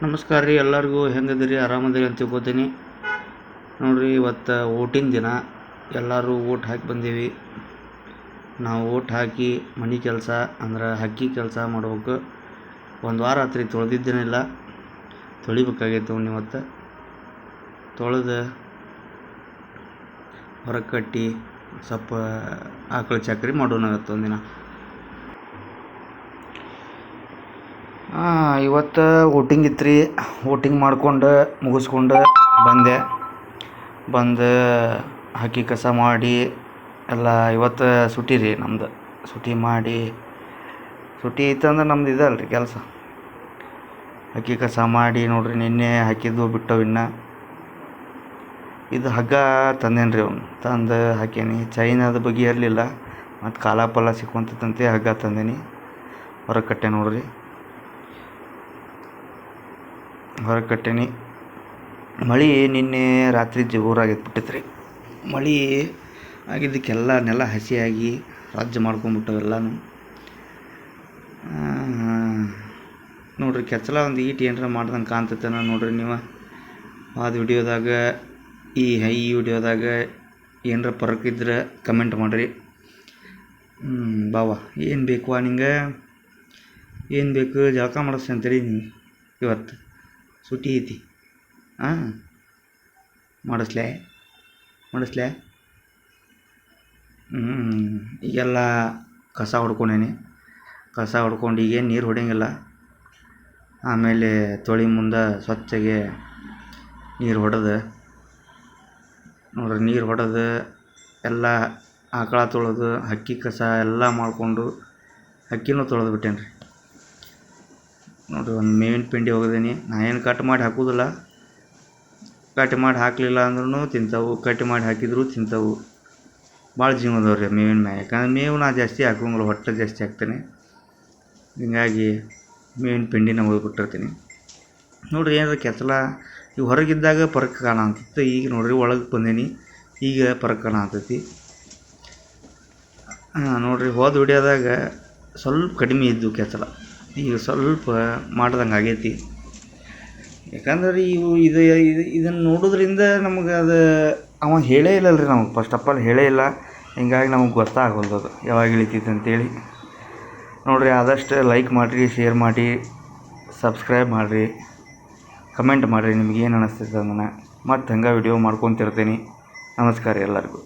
ನಮಸ್ಕಾರ ರೀ ಎಲ್ಲರಿಗೂ. ಹೆಂಗದಿರಿ? ಆರಾಮದಿರಿ ಅಂತ ತಿಳ್ಕೊತೀನಿ. ನೋಡಿರಿ, ಇವತ್ತು ಓಟಿನ ದಿನ. ಎಲ್ಲರೂ ಓಟ್ ಹಾಕಿ ಬಂದೀವಿ. ನಾವು ಓಟ್ ಹಾಕಿ ಮನೆ ಕೆಲಸ ಅಂದ್ರೆ ಹಕ್ಕಿ ಕೆಲಸ ಮಾಡ್ಬೇಕು. ಒಂದು ವಾರ ಆತ್ರಿ, ತೊಳೆದಿದ್ದೇನಿಲ್ಲ, ತೊಳಿಬೇಕಾಗೈತೆ ಇವತ್ತು. ತೊಳೆದು ಹೊರಗೆ ಕಟ್ಟಿ ಸ್ವಲ್ಪ ಆಕಳ ಚಕ್ರಿ ಮಾಡೋಣಾಗತ್ತೆ ಒಂದಿನ. ಇವತ್ತು ವೋಟಿಂಗ್ ಇತ್ತು ರೀ. ವೋಟಿಂಗ್ ಮಾಡ್ಕೊಂಡು ಮುಗಿಸ್ಕೊಂಡು ಬಂದು ಹಕ್ಕಿ ಕಸ ಮಾಡಿ ಎಲ್ಲ. ಇವತ್ತು ಸುಟಿ ರೀ ನಮ್ದು. ಸುಟಿ ಇತ್ತಂದ್ರೆ ನಮ್ದು ಇದಲ್ಲ ರೀ ಕೆಲಸ. ಹಕ್ಕಿ ಕಸ ಮಾಡಿ ನೋಡ್ರಿ, ನಿನ್ನೆ ಹಾಕಿದ್ದು ಬಿಟ್ಟವು. ಇನ್ನು ಇದು ಹಗ್ಗ ತಂದೇನು ರೀ, ಅವ್ನು ತಂದು ಹಾಕೀನಿ. ಚೈನದ ಬಗ್ಗೆ ಇರಲಿಲ್ಲ, ಮತ್ತು ಕಾಲ ಸಿಕ್ಕೊಂತಂತೆ ಹಗ್ಗ ತಂದೇನಿ. ಹೊರಗೆ ಕಟ್ಟೆ ನೋಡ್ರಿ, ಹೊರಗೆ ಕಟ್ಟೇನಿ. ಮಳೆ ನಿನ್ನೆ ರಾತ್ರಿ ಜೋರಾಗಿತ್ತು ಬಿಟ್ಟಿತ್ತು ರೀ. ಮಳೆ ಆಗಿದ್ದಕ್ಕೆಲ್ಲ ನೆಲ ಹಸಿಯಾಗಿ ರಾಜ್ಯ ಮಾಡ್ಕೊಂಬಿಟ್ಟವೆಲ್ಲನೂ. ನೋಡ್ರಿ, ಕೆಚ್ಚಲ ಒಂದು ಈಟ್ ಏನಾರ ಮಾಡ್ದಂಗೆ ಕಾಣ್ತೈತೆ ನೋಡ್ರಿ ನೀವು. ಅದು ವಿಡಿಯೋದಾಗ ಈ ವಿಡಿಯೋದಾಗ ಏನರ ಪರಕಿದ್ರೆ ಕಮೆಂಟ್ ಮಾಡಿರಿ. ಬಾವ, ಏನು ಬೇಕು ನಿಂಗೆ? ಏನು ಬೇಕು? ಜಳಕ ಮಾಡಿಸ್ತಂತೀರಿ ನೀವು? ಇವತ್ತು ಸುಟಿ ಐತಿ. ಮಾಡಿಸ್ಲೇ? ಈಗೆಲ್ಲ ಕಸ ಹೊಡ್ಕೊಂಡೇನಿ. ಕಸ ಹೊಡ್ಕೊಂಡು ಈಗೇನು ನೀರು ಹೊಡೆಯಂಗಿಲ್ಲ. ಆಮೇಲೆ ತೊಳಿ ಮುಂದೆ ಸ್ವಚ್ಛಗೆ ನೀರು ಹೊಡೆದು ನೋಡ್ರಿ, ನೀರು ಹೊಡೆದು ಎಲ್ಲ ಆಕಳ ತೊಳೆದು ಹಕ್ಕಿ ಕಸ ಎಲ್ಲ ಮಾಡಿಕೊಂಡು ಹಕ್ಕಿನೂ ತೊಳೆದು ಬಿಟ್ಟೇನಿ ರೀ. ನೋಡಿರಿ, ಒಂದು ಮೇವಿನ ಪಿಂಡಿ ಹೋಗಿದ್ದೀನಿ. ನಾ ಏನು ಕಟ್ ಮಾಡಿ ಹಾಕೋದಿಲ್ಲ. ಕಟ್ ಮಾಡಿ ಹಾಕಲಿಲ್ಲ ಅಂದ್ರೂ ತಿಂತಾವು, ಕಟ್ ಮಾಡಿ ಹಾಕಿದ್ರು ತಿಂತಾವು. ಭಾಳ ಜೀವ ಅದಾವೆ ರೀ ಮೇವಿನ ಮ್ಯಾಗ. ಯಾಕಂದ್ರೆ ಮೇವು ನಾ ಜಾಸ್ತಿ ಹಾಕೋಂಗಿಲ್ಲ, ಹೊಟ್ಟೆ ಜಾಸ್ತಿ ಹಾಕ್ತೇನೆ. ಹೀಗಾಗಿ ಮೇವಿನ ಪಿಂಡಿನ ಹೋಗ್ಬಿಟ್ಟಿರ್ತೀನಿ. ನೋಡಿರಿ, ಏನಾರ ಕೆತ್ತಲ ಈಗ ಹೊರಗಿದ್ದಾಗ ಪರಕ್ ಕಾಣಂತಿತ್ತು. ಈಗ ನೋಡಿರಿ, ಒಳಗೆ ಬಂದೀನಿ, ಈಗ ಪರಕ್ ಕಾಣತೈತಿ. ನೋಡಿರಿ, ಹೋದ ವಿಡಿಯೋದಾಗ ಸ್ವಲ್ಪ ಕಡಿಮೆ ಇದ್ದು ಕೆತ್ತಲ, ಈಗ ಸ್ವಲ್ಪ ಮಾಡ್ದಂಗೆ ಆಗೈತಿ. ಯಾಕಂದ್ರೆ ಇದನ್ನು ನೋಡೋದ್ರಿಂದ ನಮಗೆ ಅದು ಅವ ಹೇಳೇ ಇಲ್ಲಲ್ಲ ರೀ ನಮಗೆ. ಫಸ್ಟ್ ಆಫ್ ಆಲ್ ಹೇಳೇ ಇಲ್ಲ. ಹಿಂಗಾಗಿ ನಮಗೆ ಗೊತ್ತಾಗಲ್ದು ಅದು ಯಾವಾಗ ಇಳಿತೈತೆ ಅಂತೇಳಿ. ನೋಡಿರಿ, ಆದಷ್ಟು ಲೈಕ್ ಮಾಡಿರಿ, ಶೇರ್ ಮಾಡಿ, ಸಬ್ಸ್ಕ್ರೈಬ್ ಮಾಡಿರಿ, ಕಮೆಂಟ್ ಮಾಡಿರಿ ನಿಮ್ಗೆ ಏನು ಅನ್ನಿಸ್ತೈತೆ ಅದನ್ನು. ಮತ್ತು ಹಂಗೆ ವಿಡಿಯೋ ಮಾಡ್ಕೊತಿರ್ತೀನಿ. ನಮಸ್ಕಾರ ಎಲ್ಲರಿಗೂ.